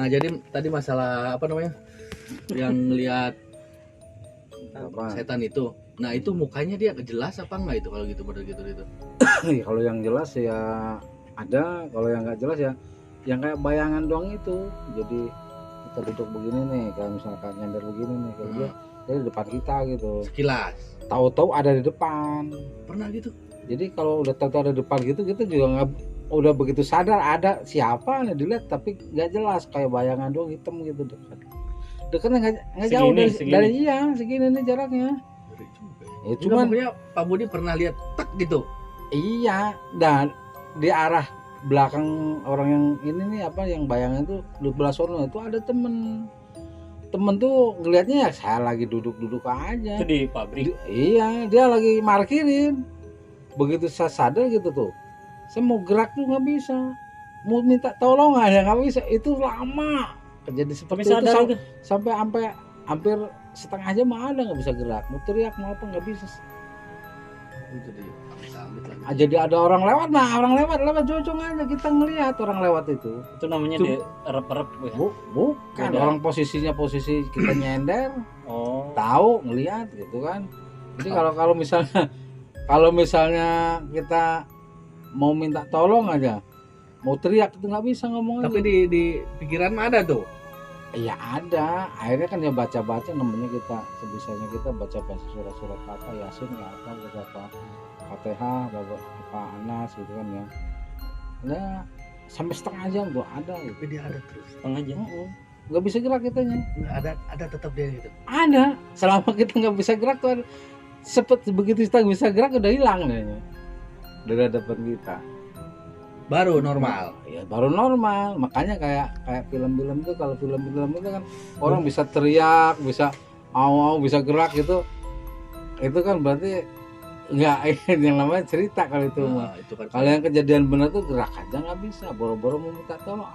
Nah, jadi tadi masalah apa namanya? Yang lihat setan itu. Nah, itu mukanya dia jelas apa enggak itu kalau gitu pada gitu. Kalau yang jelas ya ada, kalau yang nggak jelas ya yang kayak bayangan doang itu. Jadi kita duduk begini nih, kayak misalkan nyender begini nih, kayak dia di depan kita gitu. Sekilas. Tahu-tahu ada di depan. Pernah gitu? Jadi kalau udah tahu ada di depan gitu, kita juga nggak, udah begitu sadar ada siapa nih dilihat, tapi nggak jelas, kayak bayangan doang hitam gitu dekat. Dekatnya nggak jauh dari iya, segini nih jaraknya. Ya, cuman pokoknya Pak Budi pernah lihat tek gitu. Iya, dan di arah belakang orang yang ini nih apa yang bayangan itu di belah sono itu ada temen tuh ngelihatnya ya saya lagi duduk aja. Itu di pabrik. Iya, dia lagi parkirin. Begitu saya sadar gitu tuh, saya mau gerak tuh nggak bisa, mau minta tolong aja nggak bisa, itu lama. Jadi seperti itu sampai hampir setengah jam ada nggak bisa gerak, mau teriak mau apa nggak bisa. Jadi ada orang lewat, lewat jojong aja kita ngelihat orang lewat itu. Itu namanya di rep-rep ya? Bukan, orang posisi kita nyender. Oh. Tahu ngelihat gitu kan. Jadi kalau misalnya kita mau minta tolong aja, mau teriak itu nggak bisa ngomong. Tapi di pikiran ada tuh. Iya ada. Akhirnya kan ya baca-baca, namanya kita sebisanya kita baca-baca surat-surat apa Yasin nggak apa Fatihah, apa Anas gitu kan ya. Nah, sampai setengah jam tuh ada gitu. Tapi dia ada terus. Setengah jam. Nggak bisa gerak kitanya. Ada tetap dia gitu. Ada. Selama kita nggak bisa gerak tuh ada. Begitu kita bisa gerak udah hilang kayaknya dari hadapan kita. Baru normal. Ya baru normal. Makanya kayak film-film itu, kalau film-film itu kan orang bisa teriak, bisa bisa gerak gitu. Itu kan berarti nggak yang namanya cerita kalau itu mah. Kan kalau yang kejadian benar tuh gerak aja nggak bisa, boro-boro mau minta tolong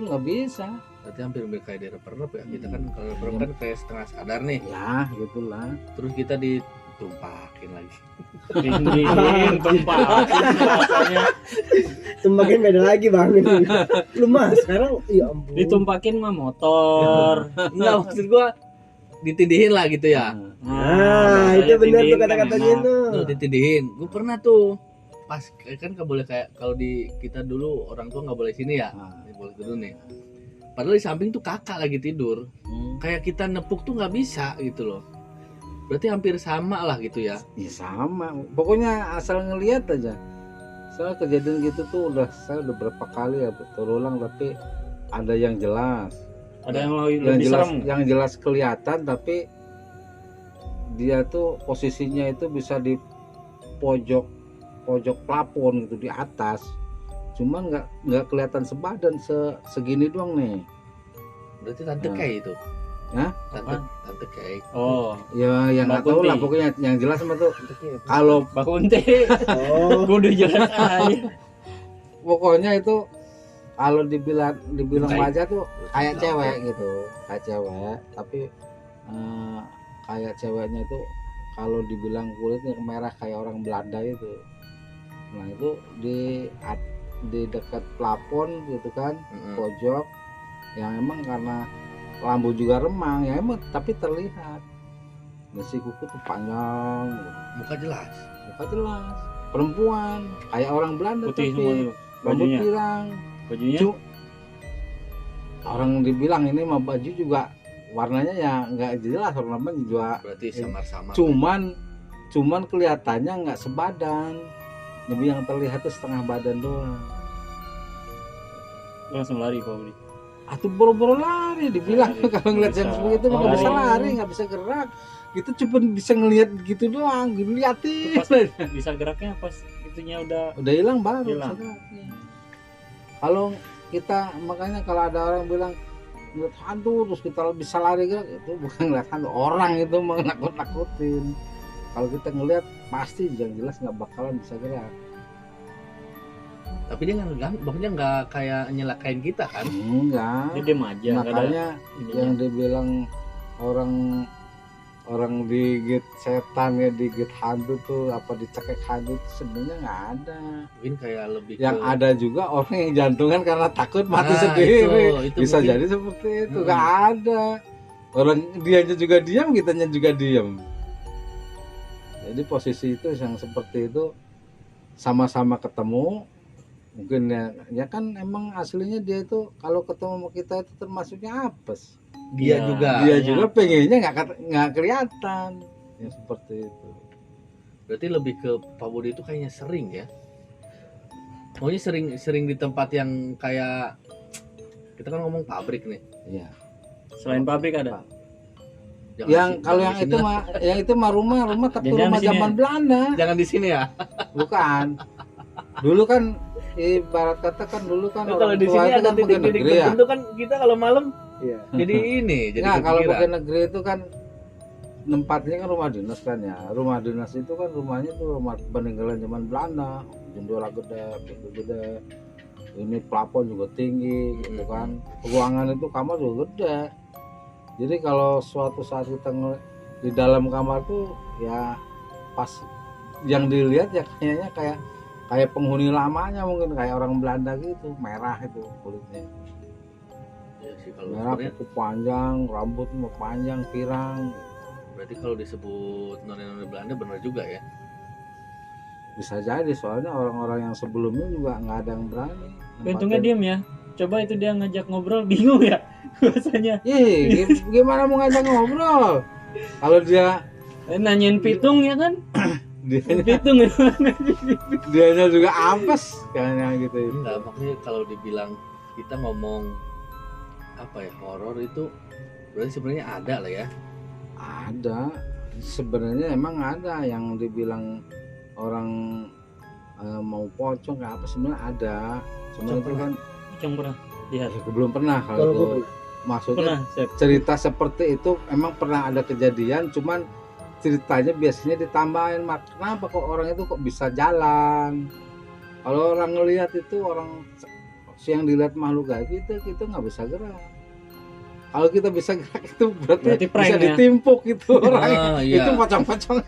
tuh nggak bisa. Berarti hampir kayak di rep-rep ya. Kita kan kalau rep-rep kan kayak setengah sadar nih. Ya gitulah. Terus kita ditumpakin lagi. Tumpakin beda lagi bang. Lu mas sekarang ya ampun. Ditumpakin mah motor. Enggak, maksud gua ditindihin lah gitu ya. Nah, itu benar tuh kata-katanya tuh. Ditindihin. Gue pernah tuh pas kan nggak boleh kayak kalau di kita dulu orang tua nggak boleh sini ya, nggak boleh dulu nih. Padahal di samping tuh kakak lagi tidur. Kayak kita nepuk tuh nggak bisa gitu loh. Berarti hampir sama lah gitu ya. Iya sama. Pokoknya asal ngelihat aja. Soal kejadian gitu tuh saya udah berapa kali ya berulang, tapi ada yang jelas. Ada yang lebih serem. Yang jelas kelihatan, tapi dia tuh posisinya itu bisa di pojok plafon gitu di atas. Cuman nggak kelihatan sebadan, segini doang nih. Berarti tante kayak itu. Hah? Tante kayak. Oh. Ya yang nggak tahu lah, pokoknya yang jelas sama tuh. Kalau Mbak Kunti. Oh. Kudu jelas aja. Pokoknya itu kalau dibilang wajah tuh kayak cewek gitu, kayak cewek, tapi kayak ceweknya itu kalau dibilang kulitnya merah kayak orang Belanda itu. Nah itu di dekat plafon gitu kan, pojok, yang emang karena lampu juga remang, ya emang tapi terlihat. Nasi kuku tuh panjang, muka jelas, perempuan kayak orang Belanda, putih tapi rambut pirang. Bajunya orang dibilang ini mah baju juga warnanya ya nggak jelas, warnanya juga berarti samar-samar. Cuman kelihatannya nggak sebadan, lebih yang terlihat tuh setengah badan doang. Langsung lari Pak Budi. Atau boro-boro lari dibilang kalau ngeliat yang seperti itu nggak bisa lari, nggak bisa gerak. Itu cuma bisa ngelihat gitu doang, diliatin. Bisa geraknya pas itunya udah hilang baru bisa geraknya. Kalau kita, makanya kalau ada orang bilang ngeliat hantu terus kita bisa lari gerak, itu bukan ngeliat hantu, orang itu menakut-nakutin. Kalau kita ngeliat pasti yang jelas nggak bakalan bisa gerak. Tapi dia nggak kayak nyelakain kita kan? Enggak. Dia diem aja. Makanya yang dibilang orang orang digigit setan ya, digigit hantu tuh, apa dicekek hantu tuh sebenarnya nggak ada. Mungkin kayak lebih Yang ke ada juga orang yang jantungan karena takut mati Nah, sendiri. itu Bisa mungkin. jadi seperti itu. Nggak ada. Orang dianya juga diam, kitanya juga diam. Jadi posisi itu yang seperti itu sama-sama ketemu. Mungkin ya kan emang aslinya dia itu kalau ketemu sama kita itu termasuknya apes. dia Ya, juga. Dia Makanya juga apa? pengennya nggak kelihatan. Ya seperti itu. Berarti lebih ke Pak Budi itu kayaknya sering ya. Maunya sering di tempat yang kayak kita kan ngomong pabrik nih. Iya. Selain pabrik ada. Jangan Yang di- kalau jangan yang di itu sini mah, yang itu mah rumah tapi Jangan rumah di sini. zaman Belanda. lah. Jangan di sini ya. Bukan. Dulu kan ibarat kata kan dulu kan Nah, kalau orang di tua sini itu ada kan pegawai titik-titik negeri ya. tertentu kan kita kalau malam Iya. jadi ini jadi Nah, kalau kepikiran. pegawai negeri itu kan tempatnya kan rumah dinas kan ya. Rumah dinas itu kan rumahnya tuh rumah peninggalan zaman Belanda. Jendela gede, pintu gede. Ini plafon juga tinggi gitu kan. Ruangan itu kamar juga gede. Jadi kalau suatu saat kita di dalam kamar tuh ya pas yang dilihat ya kayaknya kayak penghuni lamanya, mungkin kayak orang Belanda gitu, merah itu kulitnya. Ya sih, kalau Merah, sebenarnya kuku panjang, rambut mau panjang, pirang. berarti kalau disebut noni-noni Belanda benar juga ya. Bisa jadi soalnya orang-orang yang sebelumnya juga nggak ada yang berani. Untungnya diam ya. Coba itu dia ngajak ngobrol bingung ya bahasanya. Ih, gimana mau ngajak ngobrol? Kalau Nanyain pitung ya kan? dianya, Pitung ya. dianya juga apes kayaknya gitu. Enggak, makanya kalau dibilang kita ngomong apa ya, horor itu berarti sebenarnya ada lah ya. Ada, sebenarnya emang ada yang dibilang orang mau pocong kayak apa, sebenarnya ada. Cuma Pocong itu kan Yang pernah lihat. ya, belum pernah Kalau kalau gue itu. Maksudnya Pernah, Sep. cerita seperti itu emang pernah ada kejadian, cuman ceritanya biasanya ditambahin, mak kenapa kok orang itu kok bisa jalan. Kalau orang ngelihat itu, orang yang dilihat makhluk gaib itu kita nggak bisa gerak. Kalau kita bisa gerak itu berarti prank bisa ya? ditimpuk itu orang. Ah, iya. Itu pocong-pocong.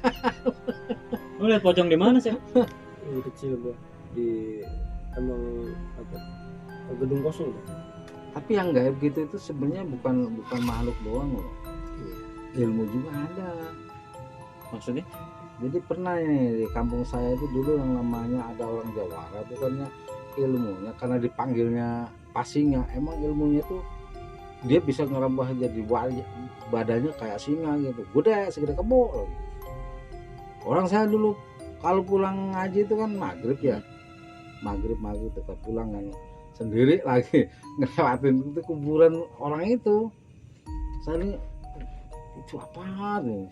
Lu lihat pocong di mana sih? Ini kecil gua di emang apa gedung kosong tuh. Tapi yang gaib gitu itu sebenarnya bukan makhluk doang loh. Ilmu juga ada. Maksudnya? Jadi pernah nih di kampung saya itu dulu yang namanya ada orang Jawara, bukannya ilmunya karena dipanggilnya pasinga, emang ilmunya tuh dia bisa ngerambah jadi badannya kayak singa gitu, gede segede kebo lagi. Orang saya dulu kalau pulang ngaji itu kan maghrib ya, maghrib tetap pulang kan sendiri lagi ngelewatin itu kuburan orang itu. Saya ini itu apa nih?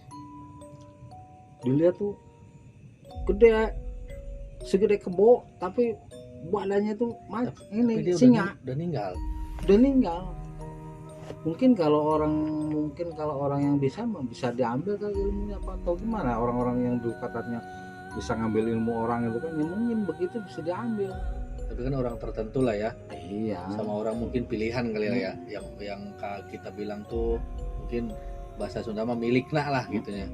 Dilihat tuh gede, segede kebo, tapi badannya tuh Tapi ini dia singa, udah meninggal. udah meninggal. Mungkin kalau orang yang bisa diambil kali ilmunya apa atau gimana, orang-orang yang dulu katanya bisa ngambil ilmu orang itu kan, ya mungkin begitu bisa diambil. Tapi kan orang tertentu lah ya, Iya. sama orang mungkin pilihan kali lah ya, yang kita bilang tuh mungkin bahasa Sunda mah milikna lah gitu ya.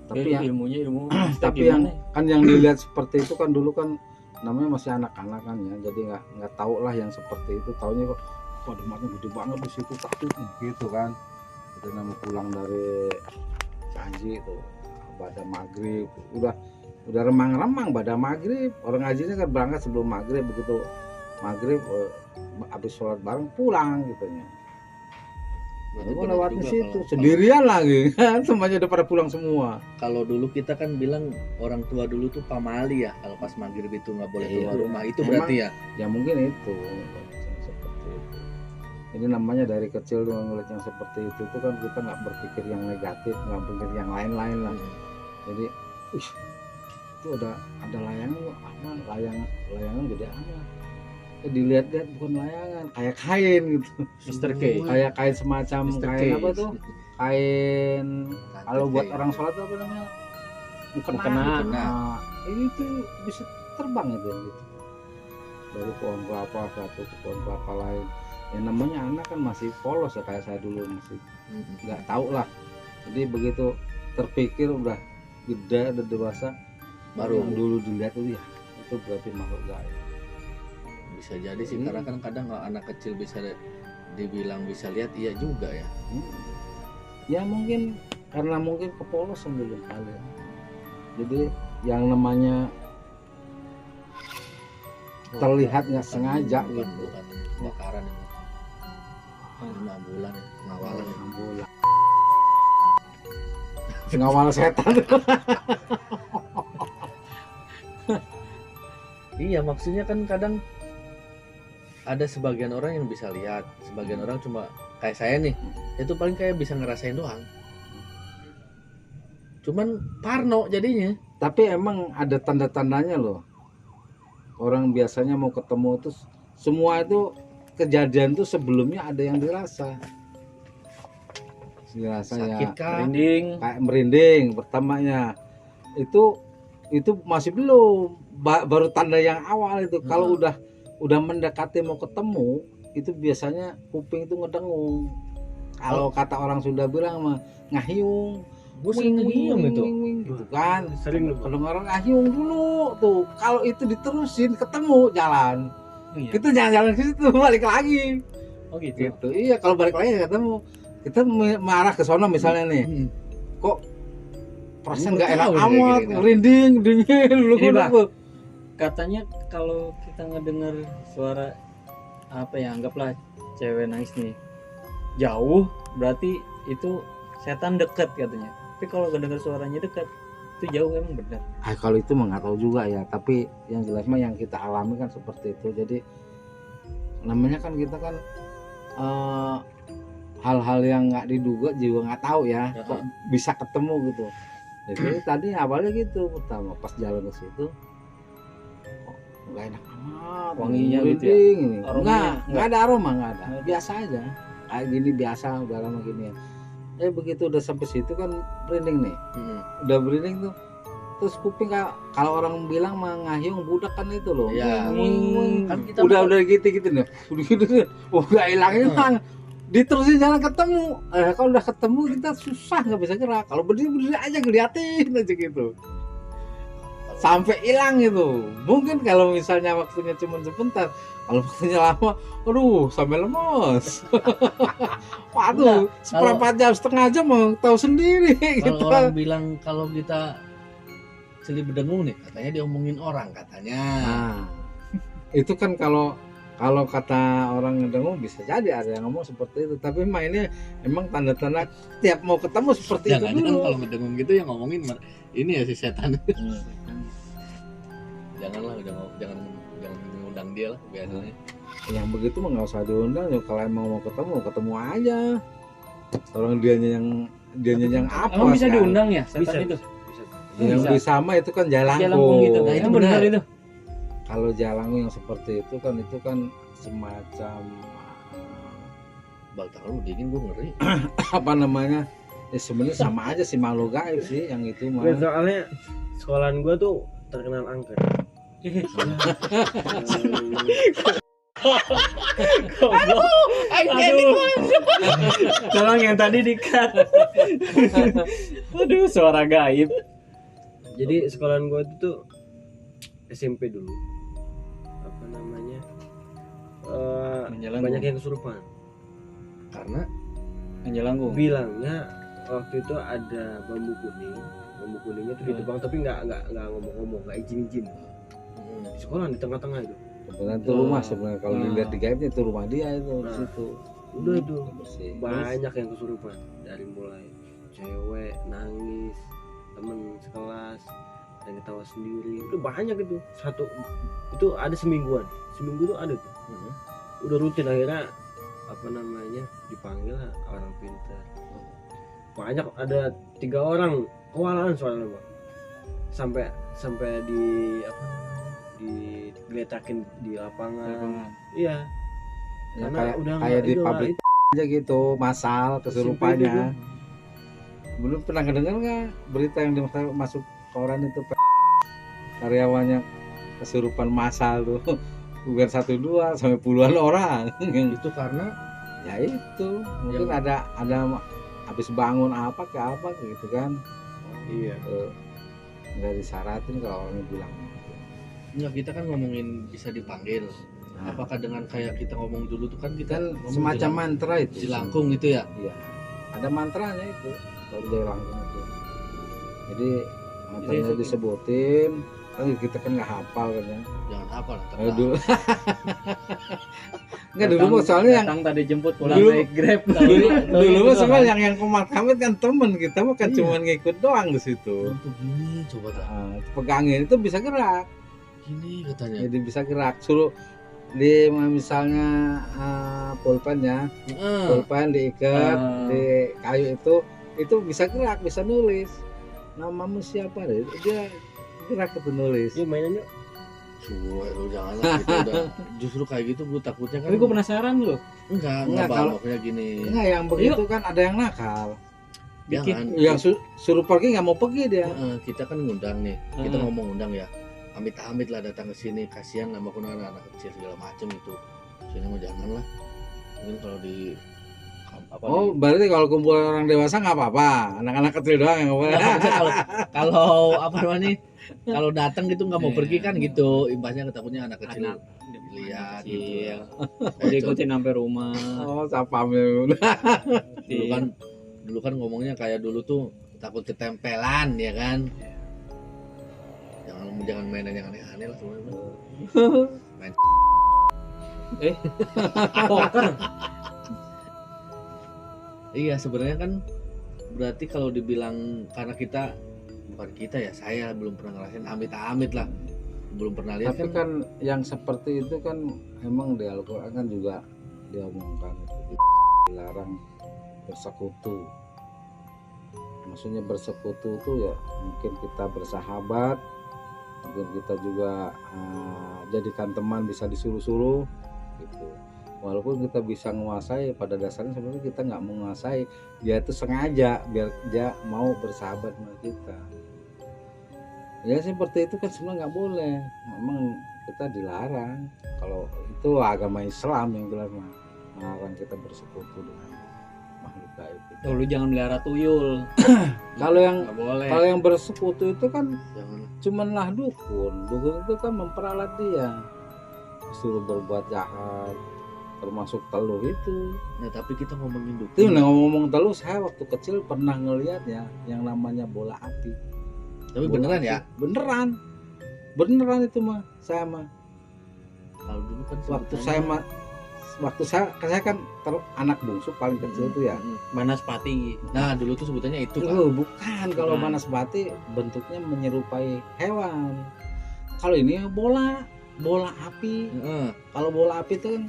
Tapi ilmunya ilmu tapi yang kan yang dilihat seperti itu kan dulu kan namanya masih anak-anak kan ya, jadi nggak tahu lah yang seperti itu, taunya kok waduh matanya gede banget di situ, takut gitu kan. Itu nama pulang dari janji itu pada maghrib, udah remang-remang pada maghrib, orang ngajinya kan berangkat sebelum maghrib, begitu maghrib habis sholat bareng pulang gitu ya. Berarti Gue benar lewatin juga situ kalau- sendirian lagi kan, semuanya udah pada pulang semua. Kalau dulu kita kan bilang orang tua dulu tuh pamali ya, kalau pas maghrib itu nggak boleh Iya. keluar rumah, itu Emang- berarti ya. Ya mungkin itu seperti itu. Jadi namanya dari kecil ngeliat yang seperti itu tuh kan kita nggak berpikir yang negatif, nggak berpikir yang lain-lain lah. Jadi itu ada layangan kok, aman, layangan gede amat. Dilihat-lihat bukan layangan, kayak kain gitu, Mr. K. kayak kain semacam Mr. kain K. apa tuh, kain kalau buat Kayak orang sholat tuh apa namanya, mukena. Mukena. Nah, itu bisa terbang itu gitu. Dari pohon kelapa satu ke pohon kelapa lain. Ya namanya anak kan masih polos ya, kayak saya dulu masih nggak tahu lah Jadi begitu terpikir udah gede, udah dewasa, Baru. yang dulu dilihat itu ya itu berarti makhluk gaib. Bisa jadi sih, karena kan kadang kalau anak kecil bisa dibilang bisa lihat, iya juga ya. Ya mungkin karena mungkin kepolosan dulu kali ya. Jadi yang namanya terlihat nggak sengaja bukan, gitu. bukan kebakaran ini. 5 bulan ya, pengawalan ya. Bulan. Pengawal setan. Iya, maksudnya kan kadang ada sebagian orang yang bisa lihat, sebagian orang cuma kayak saya nih, itu paling kayak bisa ngerasain doang. Cuman parno jadinya. Tapi emang ada tanda-tandanya loh. Orang biasanya mau ketemu tuh semua itu kejadian tuh sebelumnya ada yang dirasa. Dirasa Sakit ya kah? Merinding. kayak merinding pertamanya. Itu masih belum baru tanda yang awal itu. Kalau udah mendekati mau ketemu itu biasanya kuping itu ngedengung. Kalau kata orang Sunda bilang mah ngahiung. Gue sering ngehiung itu. Gitu kan. Sering lu. Kalau orang ngahiung dulu tuh. Kalau itu diterusin ketemu jalan. Iya. Kita jalan-jalan ke situ balik lagi. Oh gitu. Gitu. Iya, kalau balik lagi ketemu. Kita marah ke sono misalnya nih. Kok perasaan nggak enak amat, merinding, dingin, lu Ini, Bang. kenapa? Katanya kalau kita ngedenger suara apa ya, anggaplah cewek nangis nih jauh, berarti itu setan dekat katanya. Tapi kalau kedenger suaranya dekat, itu jauh, emang benar. Kalau itu mah nggak tahu juga ya. Tapi yang jelas mah yang kita alami kan seperti itu. Jadi namanya kan kita kan hal-hal yang nggak diduga juga nggak tahu ya. Kok bisa ketemu gitu. Jadi tadi awalnya gitu, pertama pas jalan ke situ kok nggak enak amat, Wanginya gitu ya? merinding ini. Aromanya Nggak ada aroma, nggak ada. Nggak ada. Biasa aja. Kayak gini biasa, udah lama gini ya. Begitu udah sampai situ kan merinding nih. Udah merinding tuh. Terus kuping kalau orang bilang mah ngahiung budak kan itu loh. Iya. Wing. Kan kita Udah gitu nih. Udah gitu nih. Nggak hilang. Diterusin jalan ketemu. Kalau udah ketemu kita susah nggak bisa gerak. Kalau berdiri aja ngeliatin aja gitu. Sampai hilang itu. Mungkin kalau misalnya waktunya cuma sebentar, kalau waktunya lama, aduh sampai lemes. Waduh, seperempat jam, setengah jam mau tahu sendiri kalau gitu. orang bilang kalau kita celi bedengung nih, katanya diomongin orang katanya. Nah, itu kan kalau kata orang ngedengung bisa jadi ada yang ngomong seperti itu. Tapi mainnya emang tanda-tanda tiap mau ketemu seperti itu Jangan-jangan dulu. kalau ngedengung gitu yang ngomongin ini ya si setan. Janganlah, jangan ngundang dia lah biasanya. Yang begitu mah nggak usah diundang ya. Kalau emang mau ketemu aja. Orang dianya yang apa? Emang bisa kan? diundang ya setan Bisa. itu? Yang Bisa. sama itu kan Jalangkung jalangkung. gitu. Nah, itu Emang benar benar. itu. Kalau jalangkung yang seperti itu kan semacam Bal tahu dingin gue ngeri. apa namanya? Ya sebenarnya sama aja sih makhluk gaib sih yang itu mah. Nggak, soalnya sekolahan gua tuh terkenal angker. Aduh. Tolong yang tadi di-cut. Aduh, suara gaib. Jadi sekolahan gua itu tuh SMP dulu. Apa namanya? Menjalankan. Banyak yang kesurupan. Karena Menjelangkung. Bilangnya waktu itu ada bambu kuning. Bambu kuningnya tuh ditebang tapi nggak ngomong-ngomong, nggak izin. Di sekolah di tengah-tengah itu. Sebenarnya itu rumah sebenarnya kalau dilihat di gaibnya itu rumah dia itu di Nah. situ. Udah itu Bersih. banyak yang kesurupan dari mulai cewek nangis, temen sekelas yang ketawa sendiri, udah banyak itu. Itu ada seminggu tuh ada tuh. Udah rutin, akhirnya apa namanya dipanggil lah orang pintar. Banyak, ada 3 orang kewalahan soalnya Bang. Sampai di apa namanya digeletakin di lapangan. Iya. Ya, Karena udah kayak nggak di itu lah, pabrik aja gitu, masal kesurupannya. Belum pernah kedengar nggak berita yang masuk koran itu karyawannya kesurupan masal tuh bukan 1-2 sampai puluhan orang. itu karena Ya itu mungkin ada habis bangun apa ke apa gitu kan. Iya. Nggak disaratin kalau orang bilang gitu. Enggak, kita kan ngomongin bisa dipanggil. Nah, Apakah dengan kayak kita ngomong dulu tuh kan kita kan ngomong semacam mantra itu. Jelangkung gitu ya? Iya. Ada mantranya itu kalau di Jelangkung itu. Jadi mantranya Jadi, disebutin, kan kita kan nggak hafal kan ya. Jangan hafal, Kalau dulu nggak dulu mah soalnya yang datang tadi jemput pulang dulu- naik Grab. dulu mah semua yang kumat kami kan temen kita bukan Iya. cuma ngikut doang di situ. Untuk gini coba tak. Pegangin itu bisa gerak. Gini katanya. Jadi bisa gerak, suruh di misalnya pulpen ya, Heeh. pulpen diikat Ah. di kayu itu bisa gerak, bisa nulis. Namamu siapa deh? Dia gerak itu nulis. Yuk mainan yuk. Cuek lu jangan lah gitu udah. Justru kayak gitu gue takutnya kan. Tapi gue penasaran loh. enggak Enggak, Bang, kalau- pokoknya gini. Enggak, yang begitu kan ada yang nakal. Jangan. Yang suruh pergi nggak mau pergi dia. Kita kan ngundang nih. Kita Heeh. ngomong undang ya. Amit-amit lah datang ke sini, kasihan sama anak kecil segala macem itu. Sini mau jangan lah. Mungkin kalau di apa Oh, berarti kalau kumpul orang dewasa nggak apa-apa, anak-anak kecil doang yang nggak boleh. kalau apa namanya kalau datang gitu nggak mau Iya. pergi kan gitu imbasnya takutnya anak kecil Anak lihat kecil. gitu Jadi ikutin sampai rumah. Oh, sapamnya. dulu kan ngomongnya kayak dulu tuh takut ketempelan ya kan jangan mainan yang aneh-aneh lah semuanya Poker. iya sebenarnya kan berarti kalau dibilang karena kita bukan kita ya saya belum pernah ngerasain amit-amit lah belum pernah lihat Tapi kan yang seperti itu kan emang di Al-Quran kan juga diomongkan itu dilarang bersekutu. Maksudnya bersekutu itu ya mungkin kita bersahabat, mungkin kita juga jadikan teman bisa disuruh-suruh gitu. Walaupun kita bisa menguasai, pada dasarnya sebenarnya kita nggak menguasai, dia itu sengaja biar dia mau bersahabat sama kita. Ya seperti itu kan sebenarnya nggak boleh, memang kita dilarang. Kalau itu agama Islam yang jelas melarang kita bersekutu dengan makhluk gaib itu. Tuh, lu jangan melihara tuyul. Kalau yang Nggak boleh. kalau yang bersekutu itu kan jangan cumanlah dukun itu kan memperalat dia, suruh berbuat jahat, termasuk teluh itu. nah tapi kita ngomongin Itu dukun ngomong teluh, saya waktu kecil pernah ngelihat ya yang namanya bola api. tapi Bola beneran api. ya Beneran itu mah, saya mah kalau dulu kan waktu saya kan anak bungsu paling kecil tuh ya. Banaspati. nah dulu tuh sebutannya itu kan Bukan, kalau Bukan. Banaspati bentuknya menyerupai hewan. Kalau ini bola api. Heeh. Kalau bola api itu kan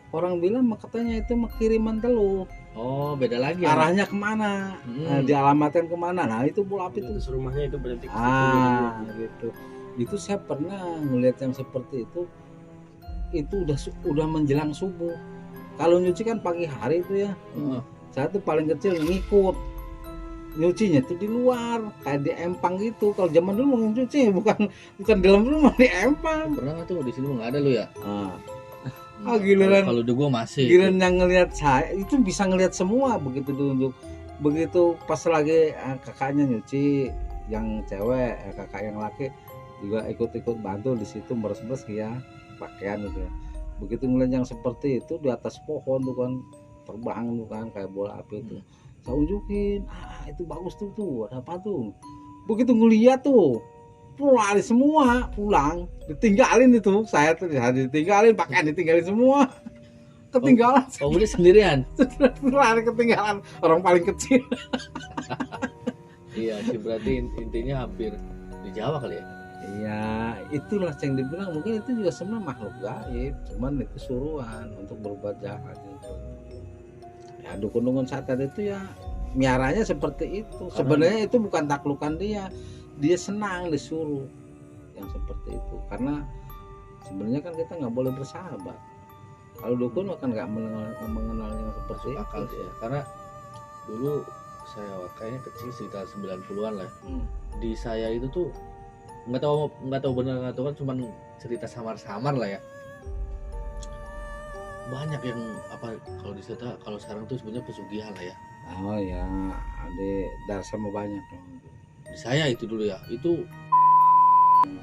orang bilang katanya itu kiriman teluh. oh beda lagi ya Arahnya kemana? Nah, dialamatkan kemana? Nah itu bola api itu. Terus rumahnya itu berarti Gitu. Itu saya pernah ngelihat yang seperti itu. Itu udah menjelang subuh. Kalau nyuci kan pagi hari itu ya. Heeh. Saya tuh paling kecil ngikut. Nyucinya tuh di luar, kayak di empang gitu. Kalau zaman dulu mau nyuci bukan dalam rumah, di empang. pernah nggak tuh di sini mah nggak ada lu ya Giliran kalau udah gua masih giliran yang ngelihat saya itu bisa ngelihat semua begitu diunjuk. Begitu pas lagi kakaknya nyuci yang cewek, kakak yang laki juga ikut-ikut bantu di situ beres-beres ya pakaian gitu ya. Begitu ngelihat yang seperti itu di atas pohon tuh kan terbang tuh kan kayak bola api itu. Saya unjukin, itu bagus tuh ada apa tuh. Begitu ngelihat tuh lari semua pulang, ditinggalin itu saya tuh ditinggalin, pakaian ditinggalin semua, ketinggalan. oh udah sendirian Lari ketinggalan orang paling kecil. iya sih berarti intinya hampir di Jawa kali ya Iya, itulah yang dibilang mungkin itu juga sebenarnya makhluk gaib, cuman itu suruhan untuk berbuat jahat itu. Ya dukun-dukun saat itu ya miaranya seperti itu. Sebenarnya itu bukan taklukan dia senang disuruh yang seperti itu. Karena sebenarnya kan kita nggak boleh bersahabat. Kalau dukun kan nggak mengenal yang seperti itu. akal sih ya karena dulu saya kayaknya kecil sekitar 90-an lah di saya itu tuh nggak tahu benar nggak tahu kan cuman cerita samar-samar lah ya banyak yang apa kalau di sana kalau sekarang tuh sebenarnya pesugihan lah ya Oh ya, adik dasar mau banyak dong. Di saya itu dulu ya, itu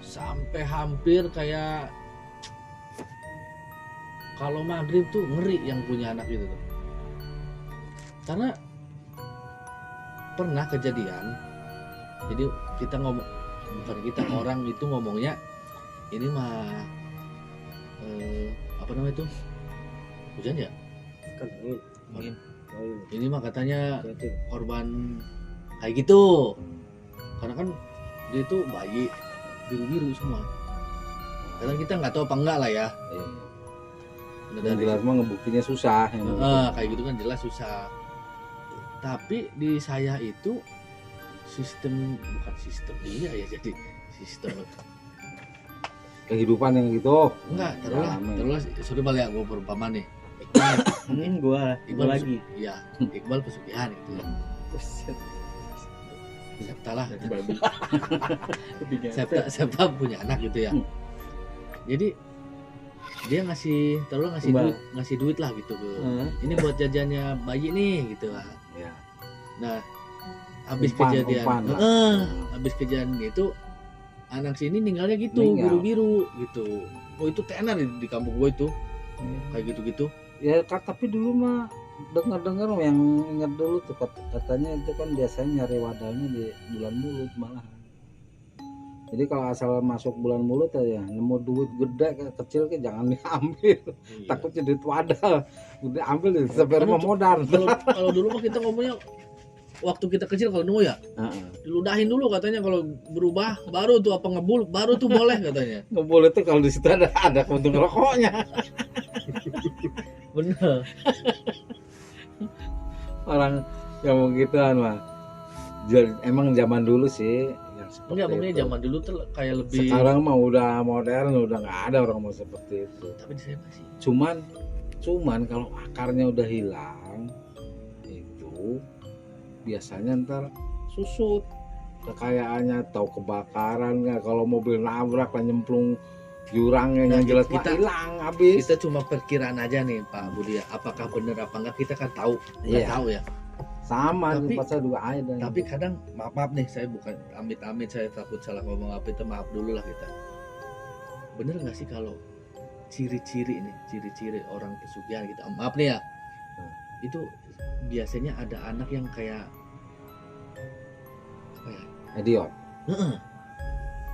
sampai hampir kayak kalau maghrib tuh ngeri yang punya anak itu tuh. Karena pernah kejadian, jadi kita ngomong, bukan kita, orang itu ngomongnya ini mah apa namanya itu, hujan ya, Kan angin. ini mah katanya Hati-hati. korban kayak gitu, karena kan dia itu bayi biru-biru semua. Kadang kita nggak tahu apa enggak lah ya. Udah Yang jelas mah ngebuktinya susah. kayak gitu kan jelas susah. Tapi di saya itu sistem, bukan sistem dia ya, jadi sistem Kehidupan yang gitu. enggak, Ngalamin. terus sudah balik gua berumpama nih. Gua Iqbal lagi. Iya, Iqbal pesugihan gitu ya. Septa lah. Septa punya anak gitu ya. Jadi dia ngasih Iqbal. duit lah gitu ke. Ini buat jajannya bayi nih gitu lah. Ya. Nah, habis Umpan kejadian, lah. habis kejadian itu anak sini ninggalnya gitu, Meninggal. biru-biru gitu. Oh itu tenar di kampung gue itu, kayak gitu-gitu. Ya tapi dulu mah dengar-dengar yang ingat dulu tuh katanya itu kan biasanya nyari wadahnya di bulan mulut malahan. Jadi kalau asal masuk bulan mulut aja nemu duit gede kayak kecil kayak jangan diambil. Iya. Takut jadi wadah. Udah ambil deh sampai Kamu rumah tuh- modal. Kalau dulu mah kita ngomongnya waktu kita kecil kalau nemu ya Heeh. diludahin dulu katanya, kalau berubah baru tuh apa ngebul baru tuh boleh katanya. Nggak boleh tuh kalau di situ ada keuntungan rokoknya. Bener. Orang yang mau gituan mah. Emang zaman dulu sih yang seperti Enggak, pokoknya itu. zaman dulu tuh kayak lebih. Sekarang mah udah modern, udah nggak ada orang mau seperti itu. Tapi di saya masih. Cuman kalau akarnya udah hilang itu biasanya ntar susut kekayaannya, tahu kebakaran nggak, kalau mobil nabrak lah nyemplung jurangnya Nah, yang jelas kita- mah hilang habis. Kita cuma perkiraan aja nih Pak Budi ya, apakah bener apa enggak kita kan tahu, nggak Iya. tahu ya. Sama Tapi- pas saya juga ada. Tapi kadang maaf nih, saya bukan amit-amit, saya takut salah ngomong apa itu, maaf dulu lah kita. Bener nggak sih kalau ciri-ciri orang pesugihan gitu, maaf nih ya, itu biasanya ada anak yang kayak apa ya? Idiot. Heeh.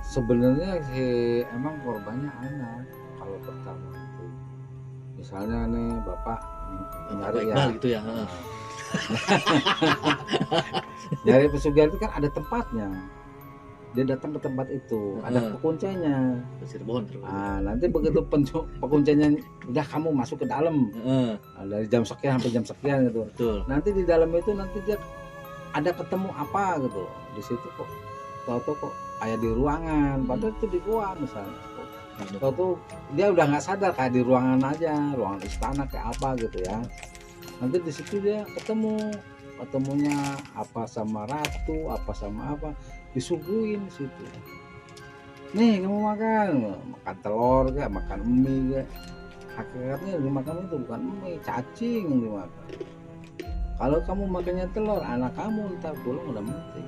Sebenarnya sih emang korbannya anak kalau pertama itu. Misalnya nih bapak Apa nyari ya. Iqbal gitu ya. Heeh. Nyari pesugihan itu kan ada tempatnya. Dia datang ke tempat itu, ada pekuncinya. Ke Cirebon terus. Nah, nanti begitu pekuncinya udah kamu masuk ke dalam. Heeh, Nah, dari jam sekian sampai jam sekian gitu. betul. Nanti di dalam itu nanti dia ada ketemu apa gitu. Di situ kok tahu-tahu kok kayak di ruangan, padahal itu di gua misalnya. Tahu-tahu dia udah nggak sadar kayak di ruangan aja, ruangan istana kayak apa gitu ya. Nanti di situ dia ketemunya apa sama ratu, apa sama apa, disuguhin di situ. Nih kamu makan telur gak, makan mie gak. Hakikatnya yang dimakan itu bukan mie, cacing yang dimakan. Kalau kamu makannya telur, anak kamu ntar pulang udah mati.